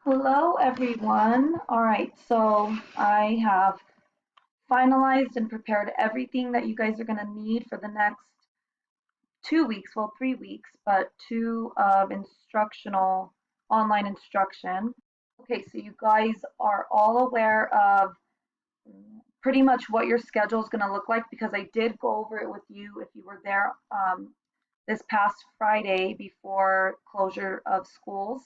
Hello, everyone. All right, so I have finalized and prepared everything that you guys are going to need for the next 2 weeks, well, 3 weeks, but two of instructional online instruction. Okay, so you guys are all aware of pretty much what your schedule is going to look like because I did go over it with you if you were there this past Friday before closure of schools.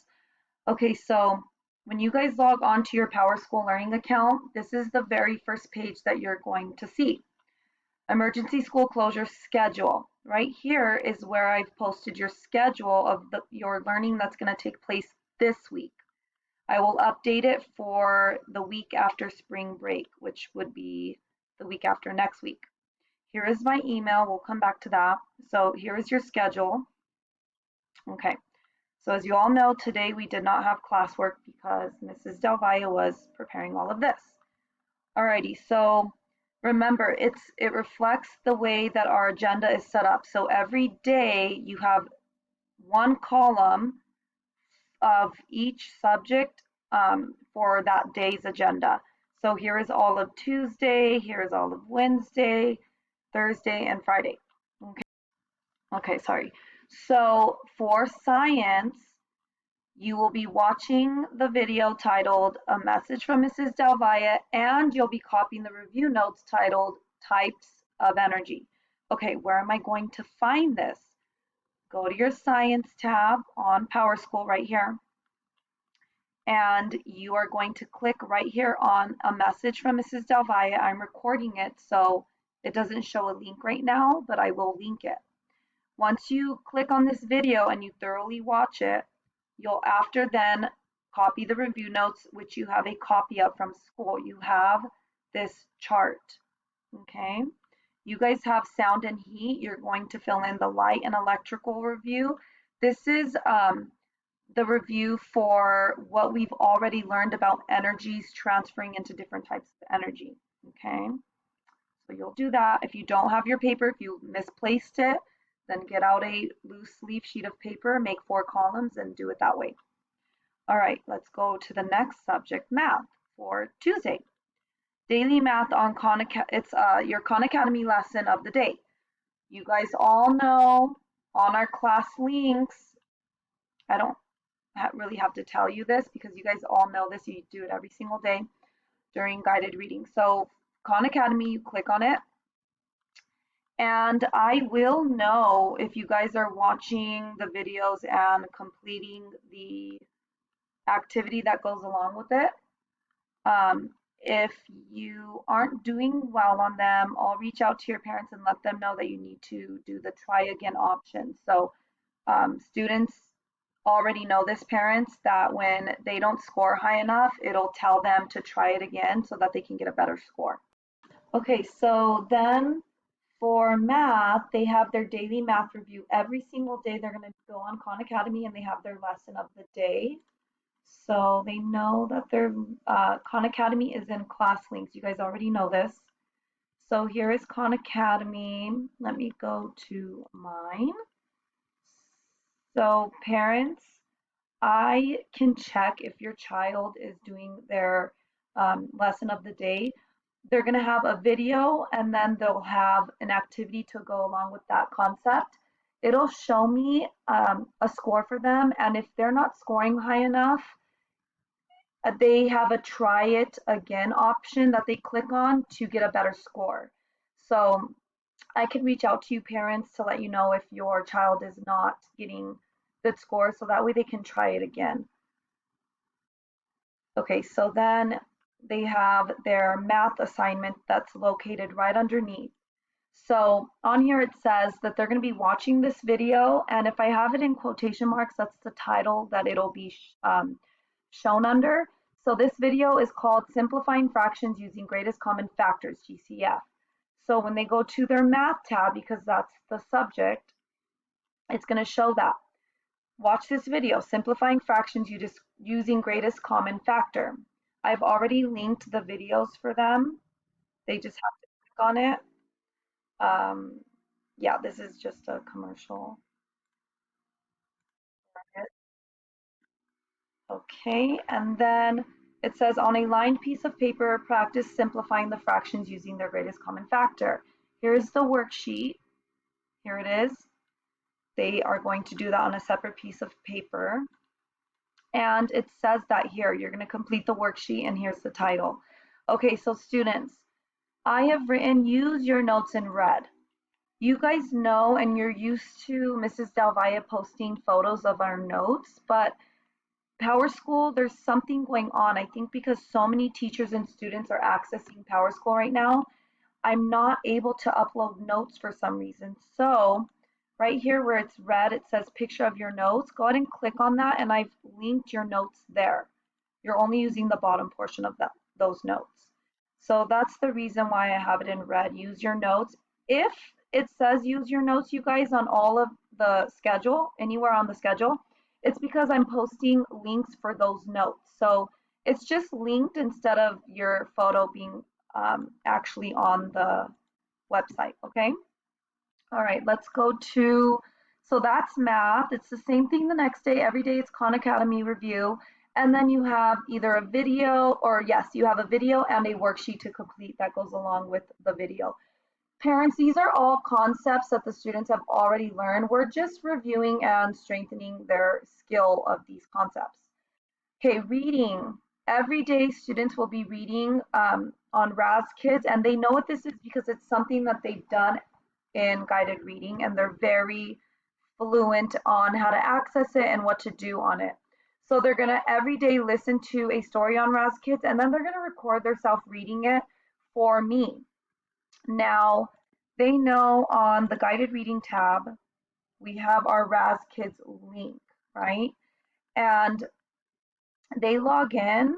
Okay, so when you guys log on to your Power School Learning account, this is the very first page that you're going to see. Emergency school closure schedule. Right here is where I've posted your schedule of your learning that's going to take place this week. I will update it for the week after spring break, which would be the week after next week. Here is my email. We'll come back to that. So here is your schedule. Okay. So as you all know, today we did not have classwork because Mrs. Del Valle was preparing all of this. Alrighty, so remember, it reflects the way that our agenda is set up. So every day you have one column of each subject for that day's agenda. So here is all of Tuesday, here is all of Wednesday, Thursday, and Friday. Okay, okay, sorry. So for science, you will be watching the video titled A Message from Mrs. Del Valle, and you'll be copying the review notes titled Types of Energy. Okay, where am I going to find this? Go to your Science tab on Power School right here, and you are going to click right here on A Message from Mrs. Del Valle. I'm recording it, so it doesn't show a link right now, but I will link it. Once you click on this video and you thoroughly watch it, you'll after then copy the review notes, which you have a copy of from school. You have this chart, okay? You guys have sound and heat. You're going to fill in the light and electrical review. This is the review for what we've already learned about energies transferring into different types of energy, okay? So you'll do that. If you don't have your paper, if you misplaced it, then get out a loose leaf sheet of paper, make 4 columns, and do it that way. All right, let's go to the next subject, math, for Tuesday. Daily math on it's your Khan Academy lesson of the day. You guys all know on our class links, I don't really have to tell you this because you guys all know this. You do it every single day during guided reading. So Khan Academy, you click on it, and I will know if you guys are watching the videos and completing the activity that goes along with it. If you aren't doing well on them, I'll reach out to your parents and let them know that you need to do the try again option. So students already know this, parents, that when they don't score high enough, it'll tell them to try it again so that they can get a better score. Okay, so then for math, they have their daily math review. Every single day they're going to go on Khan Academy and they have their lesson of the day. So they know that their Khan Academy is in class links. You guys already know this. So here is Khan Academy. Let me go to mine. So parents, I can check if your child is doing their lesson of the day. They're going to have a video and then they'll have an activity to go along with that concept. It'll show me a score for them, and if they're not scoring high enough, they have a try it again option that they click on to get a better score. So I can reach out to you parents to let you know if your child is not getting good scores so that way they can try it again. Okay, so then they have their math assignment that's located right underneath. So on here it says that they're going to be watching this video, and if I have it in quotation marks, that's the title that it'll be shown under. So this video is called Simplifying Fractions Using Greatest Common Factors, GCF. So when they go to their math tab, because that's the subject, it's going to show that. Watch this video, Simplifying Fractions Using Greatest Common Factor. I've already linked the videos for them. They just have to click on it. Yeah, this is just a commercial. Okay, and then it says on a lined piece of paper, practice simplifying the fractions using their greatest common factor. Here's the worksheet. Here it is. They are going to do that on a separate piece of paper. And it says that here, you're going to complete the worksheet, and here's the title. Okay, so students, I have written use your notes in red. You guys know and you're used to Mrs. Del Valle posting photos of our notes, but Power School, there's something going on. I think because so many teachers and students are accessing Power School right now, I'm not able to upload notes for some reason. So right here where it's red, it says picture of your notes. Go ahead and click on that, and I've linked your notes there. You're only using the bottom portion of those notes. So that's the reason why I have it in red. Use your notes. If it says use your notes, you guys, on all of the schedule, anywhere on the schedule, it's because I'm posting links for those notes. So it's just linked instead of your photo being actually on the website, okay? All right, let's go to, so that's math. It's the same thing the next day. Every day it's Khan Academy review. And then you have either a video or yes, you have a video and a worksheet to complete that goes along with the video. Parents, these are all concepts that the students have already learned. We're just reviewing and strengthening their skill of these concepts. Okay, reading. Every day students will be reading on RAS Kids, and they know what this is because it's something that they've done in guided reading, and they're very fluent on how to access it and what to do on it. So they're going to every day listen to a story on RAS Kids, and then they're going to record themselves reading it for me. Now, they know on the guided reading tab, we have our RAS Kids link, right? And they log in,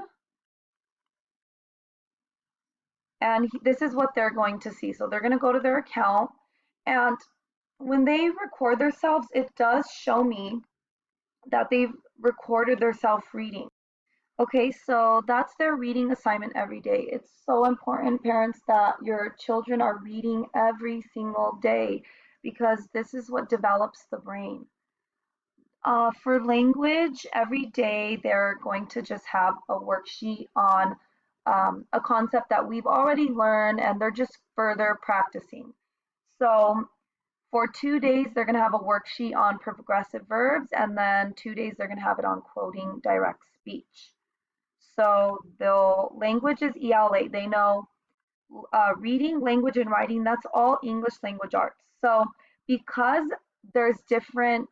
and this is what they're going to see. So they're going to go to their account, and when they record themselves, it does show me that they've recorded their self reading. Okay, so that's their reading assignment every day. It's so important, parents, that your children are reading every single day because this is what develops the brain. For language, every day they're going to just have a worksheet on a concept that we've already learned, and they're just further practicing. So for 2 days, they're going to have a worksheet on progressive verbs, and then 2 days they're going to have it on quoting direct speech. So the language is EL8. They know reading, language, and writing, that's all English language arts. So because there's different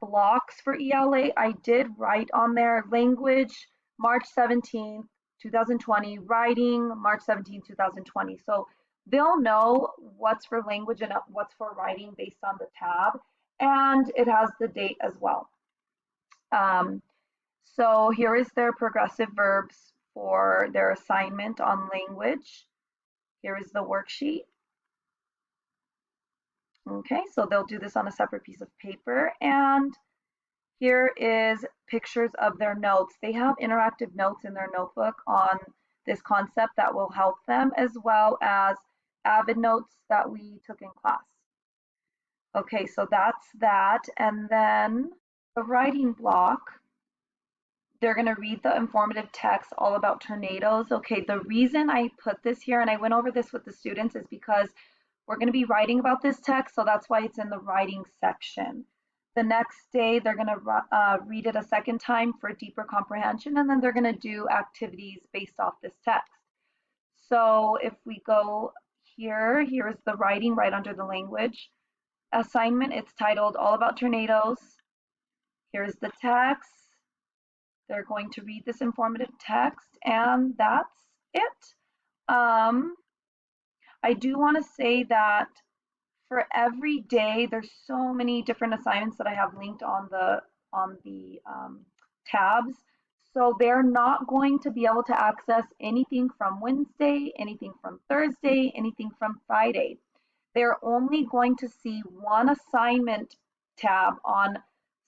blocks for EL8, I did write on there language, March 17th, 2020, writing, March 17th, 2020. So they'll know what's for language and what's for writing based on the tab, and it has the date as well. So here is their progressive verbs for their assignment on language. Here is the worksheet. Okay, so they'll do this on a separate piece of paper, and here is pictures of their notes. They have interactive notes in their notebook on this concept that will help them, as well as Avid notes that we took in class. Okay, so that's that. And then the writing block, they're going to read the informative text all about tornadoes. Okay, the reason I put this here, and I went over this with the students, is because we're going to be writing about this text, so that's why it's in the writing section. The next day, they're going to read it a second time for deeper comprehension, and then they're going to do activities based off this text. So if we go here, here's the writing right under the language assignment. It's titled All About Tornadoes. Here's the text. They're going to read this informative text, and that's it. I do want to say that for every day, there's so many different assignments that I have linked on the tabs. So they're not going to be able to access anything from Wednesday, anything from Thursday, anything from Friday. They're only going to see one assignment tab on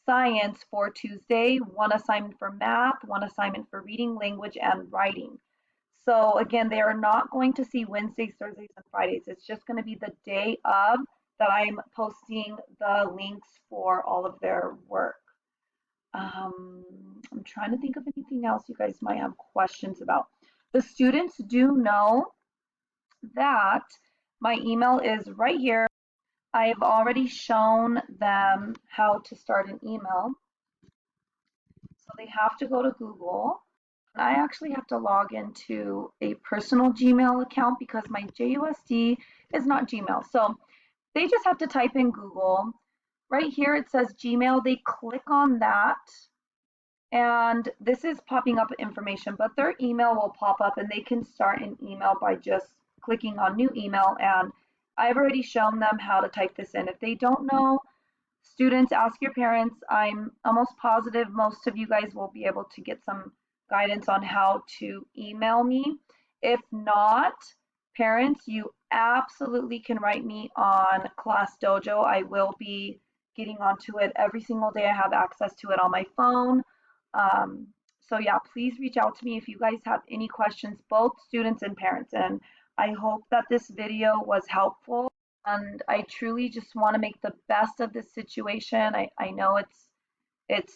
science for Tuesday, one assignment for math, one assignment for reading, language, and writing. So again, they are not going to see Wednesdays, Thursdays, and Fridays. It's just going to be the day of that I'm posting the links for all of their work. Um, I'm trying to think of anything else you guys might have questions about. The students do know that my email is right here. I've already shown them how to start an email. So they have to go to Google. I actually have to log into a personal Gmail account because my JUSD is not Gmail. So they just have to type in Google. Right here it says Gmail. They click on that, and this is popping up information, but their email will pop up and they can start an email by just clicking on new email. And I've already shown them how to type this in. If they don't know, students, ask your parents. I'm almost positive most of you guys will be able to get some guidance on how to email me. If not, parents, you absolutely can write me on Class Dojo. I will be getting onto it every single day. I have access to it on my phone. So yeah, please reach out to me if you guys have any questions, both students and parents. And I hope that this video was helpful. And I truly just want to make the best of this situation. I know it's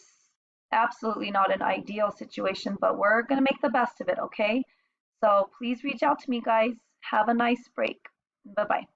absolutely not an ideal situation, but we're gonna make the best of it, okay? So please reach out to me, guys. Have a nice break. Bye bye.